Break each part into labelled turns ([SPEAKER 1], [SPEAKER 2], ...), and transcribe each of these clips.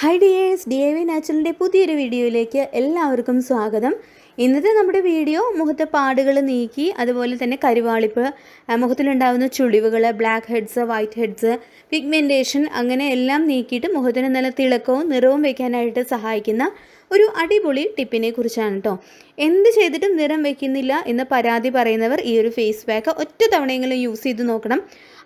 [SPEAKER 1] Hi dears, DIY നാച്ചുറലിൻ്റെ പുതിയൊരു വീഡിയോയിലേക്ക് എല്ലാവർക്കും സ്വാഗതം. ഇന്നത്തെ നമ്മുടെ വീഡിയോ മുഖത്തെ പാടുകൾ നീക്കി, അതുപോലെ തന്നെ കരുവാളിപ്പ്, മുഖത്തിലുണ്ടാകുന്ന ചുളിവുകൾ, blackheads, whiteheads, pigmentation അങ്ങനെ എല്ലാം നീക്കിയിട്ട് മുഖത്തിന് നല്ല തിളക്കവും നിറവും വയ്ക്കാനായിട്ട് സഹായിക്കുന്ന ഒരു അടിപൊളി ടിപ്പിനെ കുറിച്ചാണ് കേട്ടോ. എന്ത് ചെയ്തിട്ടും നിറം വയ്ക്കുന്നില്ല എന്ന് പരാതി പറയുന്നവർ ഈ ഒരു ഫേസ് പാക്ക് ഒറ്റ തവണയെങ്കിലും യൂസ് ചെയ്ത് നോക്കണം.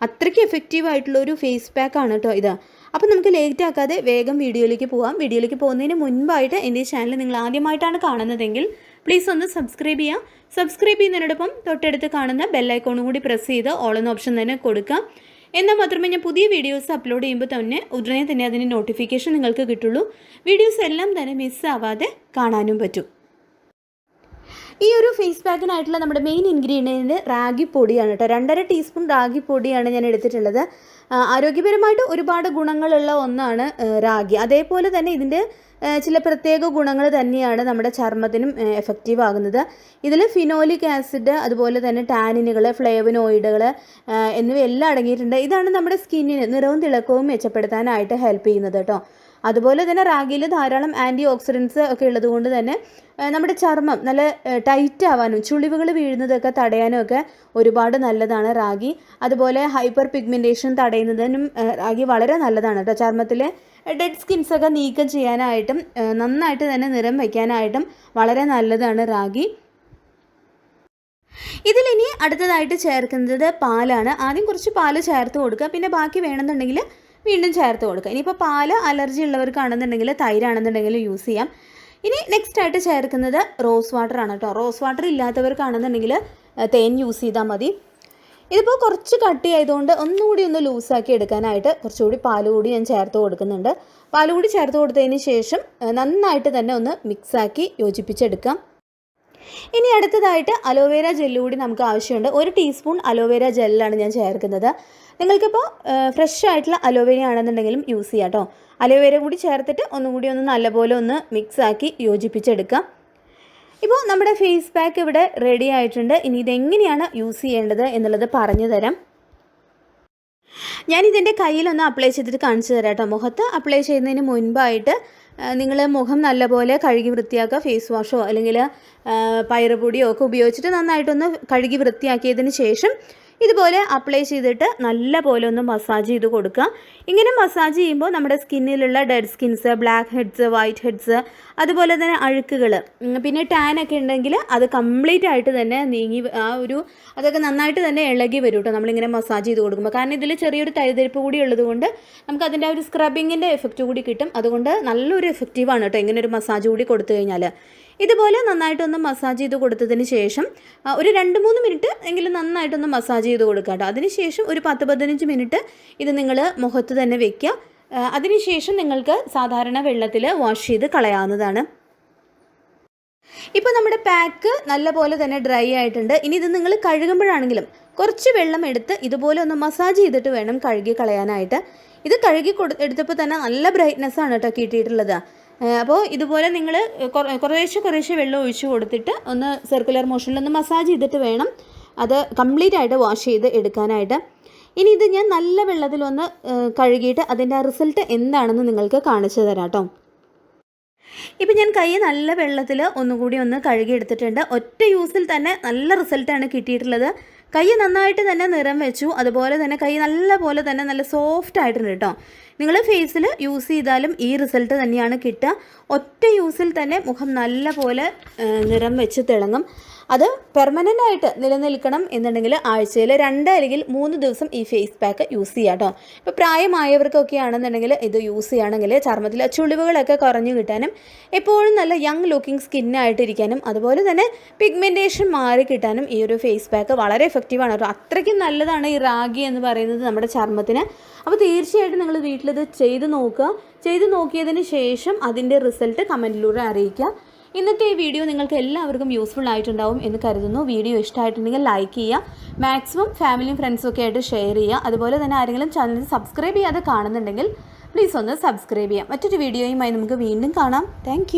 [SPEAKER 1] അത്രയ്ക്ക് എഫക്റ്റീവായിട്ടുള്ള ഒരു ഫേസ് പാക്കാണ് കേട്ടോ ഇത്. അപ്പോൾ നമുക്ക് ലേറ്റ് ആക്കാതെ വേഗം വീഡിയോയിലേക്ക് പോകാം. വീഡിയോയിലേക്ക് പോകുന്നതിന് മുൻപായിട്ട് എൻ്റെ ചാനൽ നിങ്ങൾ ആദ്യമായിട്ടാണ് കാണുന്നതെങ്കിൽ പ്ലീസ് ഒന്ന് സബ്സ്ക്രൈബ് ചെയ്യുക. സബ്സ്ക്രൈബ് ചെയ്യുന്നതിനോടൊപ്പം തൊട്ടടുത്ത് കാണുന്ന ബെല്ലൈക്കോണും കൂടി പ്രസ് ചെയ്ത് ഓൾ എന്ന ഓപ്ഷൻ തന്നെ കൊടുക്കുക. എന്നാൽ മാത്രമേ ഞാൻ പുതിയ വീഡിയോസ് അപ്ലോഡ് ചെയ്യുമ്പോൾ തന്നെ ഉടനെ തന്നെ അതിന് നോട്ടിഫിക്കേഷൻ നിങ്ങൾക്ക് കിട്ടുള്ളൂ. വീഡിയോസ് എല്ലാം തന്നെ മിസ്സാവാതെ കാണാനും പറ്റും. ഈ ഒരു ഫേസ് പാക്കിനായിട്ടുള്ള നമ്മുടെ മെയിൻ ഇൻഗ്രീഡിയൻറ്റ് റാഗി പൊടിയാണ് കേട്ടോ. 2.5 ടീസ്പൂൺ റാഗി പൊടിയാണ് ഞാൻ എടുത്തിട്ടുള്ളത്. ആരോഗ്യപരമായിട്ട് ഒരുപാട് ഗുണങ്ങളുള്ള ഒന്നാണ് റാഗി. അതേപോലെ തന്നെ ഇതിൻ്റെ ചില പ്രത്യേക ഗുണങ്ങൾ തന്നെയാണ് നമ്മുടെ ചർമ്മത്തിനും എഫക്റ്റീവ് ആകുന്നത്. ഇതിൽ ഫിനോലിക് ആസിഡ്, അതുപോലെ തന്നെ ടാനിനുകൾ, ഫ്ലേവനോയിഡുകൾ എന്നിവയെല്ലാം അടങ്ങിയിട്ടുണ്ട്. ഇതാണ് നമ്മുടെ സ്കിന്നിന് നിറവും തിളക്കവും മെച്ചപ്പെടുത്താനായിട്ട് ഹെൽപ്പ് ചെയ്യുന്നത് കേട്ടോ. അതുപോലെ തന്നെ റാഗിയിൽ ധാരാളം ആൻറ്റി ഓക്സിഡൻസ് ഒക്കെ ഉള്ളതുകൊണ്ട് തന്നെ നമ്മുടെ ചർമ്മം നല്ല ടൈറ്റ് ആവാനും ചുളിവുകൾ വീഴുന്നതൊക്കെ തടയാനും ഒക്കെ ഒരുപാട് നല്ലതാണ് റാഗി. അതുപോലെ ഹൈപ്പർ പിഗ്മെൻറ്റേഷൻ തടയുന്നതിനും റാഗി വളരെ നല്ലതാണ് കേട്ടോ. ചർമ്മത്തിലെ ഡെഡ് സ്കിൻസൊക്കെ നീക്കം ചെയ്യാനായിട്ടും നന്നായിട്ട് തന്നെ നിറം വയ്ക്കാനായിട്ടും വളരെ നല്ലതാണ് റാഗി. ഇതിലിനി അടുത്തതായിട്ട് ചേർക്കുന്നത് പാലാണ്. ആദ്യം കുറച്ച് പാല് ചേർത്ത് കൊടുക്കുക, പിന്നെ ബാക്കി വേണമെന്നുണ്ടെങ്കിൽ വീണ്ടും ചേർത്ത് കൊടുക്കുക. ഇനിയിപ്പോൾ പാല് അലർജി ഉള്ളവർക്കാണെന്നുണ്ടെങ്കിൽ, തൈരാണെന്നുണ്ടെങ്കിൽ യൂസ് ചെയ്യാം. ഇനി നെക്സ്റ്റ് ആയിട്ട് ചേർക്കുന്നത് റോസ് വാട്ടർ ആണ് കേട്ടോ. റോസ് വാട്ടർ ഇല്ലാത്തവർക്കാണെന്നുണ്ടെങ്കിൽ തേൻ യൂസ് ചെയ്താൽ മതി. ഇതിപ്പോൾ കുറച്ച് കട്ടി ആയതുകൊണ്ട് ഒന്നുകൂടി ഒന്ന് ലൂസാക്കി എടുക്കാനായിട്ട് കുറച്ചുകൂടി പാല് കൂടി ഞാൻ ചേർത്ത് കൊടുക്കുന്നുണ്ട്. പാല് കൂടി ചേർത്ത് കൊടുത്തതിന് ശേഷം നന്നായിട്ട് തന്നെ ഒന്ന് മിക്സാക്കി യോജിപ്പിച്ചെടുക്കാം. ഇനി അടുത്തതായിട്ട് അലോവേര ജെല്ല് കൂടി നമുക്ക് ആവശ്യമുണ്ട്. 1 ടീസ്പൂൺ അലോവേര ജെല്ലാണ് ഞാൻ ചേർക്കുന്നത്. നിങ്ങൾക്കിപ്പോൾ ഫ്രഷ് ആയിട്ടുള്ള അലോവേര ആണെന്നുണ്ടെങ്കിലും യൂസ് ചെയ്യാം കേട്ടോ. അലോവേര കൂടി ചേർത്തിട്ട് ഒന്നുകൂടി ഒന്ന് നല്ലപോലെ ഒന്ന് മിക്സാക്കി യോജിപ്പിച്ചെടുക്കാം. ഇപ്പോൾ നമ്മുടെ ഫേസ് പാക്ക് ഇവിടെ റെഡി ആയിട്ടുണ്ട്. ഇനി ഇതെങ്ങനെയാണ് യൂസ് ചെയ്യേണ്ടത് എന്നുള്ളത് പറഞ്ഞു തരാം. ഞാനിതിൻ്റെ കയ്യിലൊന്ന് അപ്ലൈ ചെയ്തിട്ട് കാണിച്ചു തരാം കേട്ടോ. മുഖത്ത് അപ്ലൈ ചെയ്യുന്നതിന് മുൻപായിട്ട് നിങ്ങൾ മുഖം നല്ലപോലെ കഴുകി വൃത്തിയാക്കുക. ഫേസ് വാഷോ അല്ലെങ്കിൽ പയറുപൊടിയോ ഒക്കെ ഉപയോഗിച്ചിട്ട് നന്നായിട്ടൊന്ന് കഴുകി വൃത്തിയാക്കിയതിന് ശേഷം ഇതുപോലെ അപ്ലൈ ചെയ്തിട്ട് നല്ല പോലെ ഒന്ന് മസാജ് ചെയ്ത് കൊടുക്കുക. ഇങ്ങനെ മസാജ് ചെയ്യുമ്പോൾ നമ്മുടെ സ്കിന്നിലുള്ള dead skins, blackheads, whiteheads, അതുപോലെ തന്നെ അഴുക്കുകൾ, പിന്നെ ടാനൊക്കെ ഉണ്ടെങ്കിൽ അത് കംപ്ലീറ്റ് ആയിട്ട് തന്നെ നീങ്ങി അതൊക്കെ നന്നായിട്ട് തന്നെ ഇളകി വരും കേട്ടോ നമ്മളിങ്ങനെ മസാജ് ചെയ്ത് കൊടുക്കുമ്പോൾ. കാരണം ഇതിൽ ചെറിയൊരു തരിതരിപ്പ് കൂടി ഉള്ളതുകൊണ്ട് നമുക്ക് അതിൻ്റെ ഒരു സ്ക്രബിങ്ങിൻ്റെ എഫക്റ്റ് കൂടി കിട്ടും. അതുകൊണ്ട് നല്ലൊരു എഫക്റ്റീവാണ് കേട്ടോ ഇങ്ങനെ ഒരു മസാജ് കൂടി കൊടുത്തു കഴിഞ്ഞാൽ. ഇതുപോലെ നന്നായിട്ടൊന്ന് മസാജ് ചെയ്ത് കൊടുത്തതിന് ശേഷം ഒരു 2-3 മിനിറ്റ് എങ്കിലും നന്നായിട്ടൊന്ന് മസാജ് ചെയ്ത് കൊടുക്കുക കേട്ടോ. അതിനുശേഷം ഒരു 10-15 മിനിറ്റ് ഇത് നിങ്ങൾ മുഖത്ത് തന്നെ വെക്കുക. അതിനുശേഷം നിങ്ങൾക്ക് സാധാരണ വെള്ളത്തിൽ വാഷ് ചെയ്ത് കളയാവുന്നതാണ്. ഇപ്പോൾ നമ്മുടെ പാക്ക് നല്ലപോലെ തന്നെ ഡ്രൈ ആയിട്ടുണ്ട്. ഇനി ഇത് നിങ്ങൾ കഴുകുമ്പോഴാണെങ്കിലും കുറച്ച് വെള്ളം എടുത്ത് ഇതുപോലെ ഒന്ന് മസാജ് ചെയ്തിട്ട് വേണം കഴുകി കളയാനായിട്ട്. ഇത് കഴുകി എടുത്തപ്പോൾ തന്നെ നല്ല ബ്രൈറ്റ്നെസ്സാണ് കേട്ടോ കിട്ടിയിട്ടുള്ളത്. അപ്പോൾ ഇതുപോലെ നിങ്ങൾ കുറേശ്ശെ വെള്ളം ഒഴിച്ച് കൊടുത്തിട്ട് ഒന്ന് സർക്കുലർ മോഷനിലൊന്ന് മസാജ് ചെയ്തിട്ട് വേണം അത് കംപ്ലീറ്റ് ആയിട്ട് വാഷ് ചെയ്ത് എടുക്കാനായിട്ട്. ഇനി ഇത് ഞാൻ നല്ല വെള്ളത്തിലൊന്ന് കഴുകിയിട്ട് അതിൻ്റെ റിസൾട്ട് എന്താണെന്ന് നിങ്ങൾക്ക് കാണിച്ചു തരാം കേട്ടോ. ഇപ്പം ഞാൻ കൈ നല്ല വെള്ളത്തിൽ ഒന്നുകൂടി ഒന്ന് കഴുകി എടുത്തിട്ടുണ്ട്. ഒറ്റ യൂസിൽ തന്നെ നല്ല റിസൾട്ടാണ് കിട്ടിയിട്ടുള്ളത്. കൈ നന്നായിട്ട് തന്നെ നിറം വെച്ചു. അതുപോലെ തന്നെ കൈ നല്ല സോഫ്റ്റ് ആയിട്ടുണ്ട് കേട്ടോ. നിങ്ങൾ ഫേസിൽ യൂസ് ചെയ്താലും ഈ റിസൾട്ട് തന്നെയാണ് കിട്ടുക. ഒറ്റ യൂസിൽ തന്നെ മുഖം നല്ല പോലെ നിറം വെച്ച് തിളങ്ങും. അത് പെർമനൻ്റ് ആയിട്ട് നിലനിൽക്കണം എന്നുണ്ടെങ്കിൽ ആഴ്ചയിൽ 2 അല്ലെങ്കിൽ 3 ദിവസം ഈ ഫേസ് പാക്ക് യൂസ് ചെയ്യാം കേട്ടോ. ഇപ്പോൾ പ്രായമായവർക്കൊക്കെ ആണെന്നുണ്ടെങ്കിൽ ഇത് യൂസ് ചെയ്യുകയാണെങ്കിൽ ചർമ്മത്തിലെ ചുളിവുകളൊക്കെ കുറഞ്ഞു കിട്ടാനും എപ്പോഴും നല്ല യങ് ലുക്കിംഗ് സ്കിന്നായിട്ടിരിക്കാനും അതുപോലെ തന്നെ പിഗ്മെൻറ്റേഷൻ മാറി കിട്ടാനും ഈ ഒരു ഫേസ് പാക്ക് വളരെ എഫക്റ്റീവാണ് കേട്ടോ. അത്രയ്ക്കും നല്ലതാണ് ഈ റാഗി എന്ന് പറയുന്നത് നമ്മുടെ ചർമ്മത്തിന്. അപ്പോൾ തീർച്ചയായിട്ടും നിങ്ങൾ വീട്ടിലിത് ചെയ്ത് നോക്കുക. ചെയ്ത് നോക്കിയതിന് ശേഷം അതിൻ്റെ റിസൾട്ട് കമൻറ്റിലൂടെ അറിയിക്കുക. ഇന്നത്തെ ഈ വീഡിയോ നിങ്ങൾക്ക് എല്ലാവർക്കും യൂസ്ഫുൾ ആയിട്ടുണ്ടാവും എന്ന് കരുതുന്നു. വീഡിയോ ഇഷ്ടമായിട്ടുണ്ടെങ്കിൽ ലൈക്ക് ചെയ്യുക. മാക്സിമം ഫാമിലിയും ഫ്രണ്ട്സും ഒക്കെ ആയിട്ട് ഷെയർ ചെയ്യുക. അതുപോലെ തന്നെ ആരെങ്കിലും ചാനൽ സബ്സ്ക്രൈബ് ചെയ്യാതെ കാണുന്നുണ്ടെങ്കിൽ പ്ലീസ് ഒന്ന് സബ്സ്ക്രൈബ് ചെയ്യുക. മറ്റൊരു വീഡിയോയുമായി നമുക്ക് വീണ്ടും കാണാം. താങ്ക്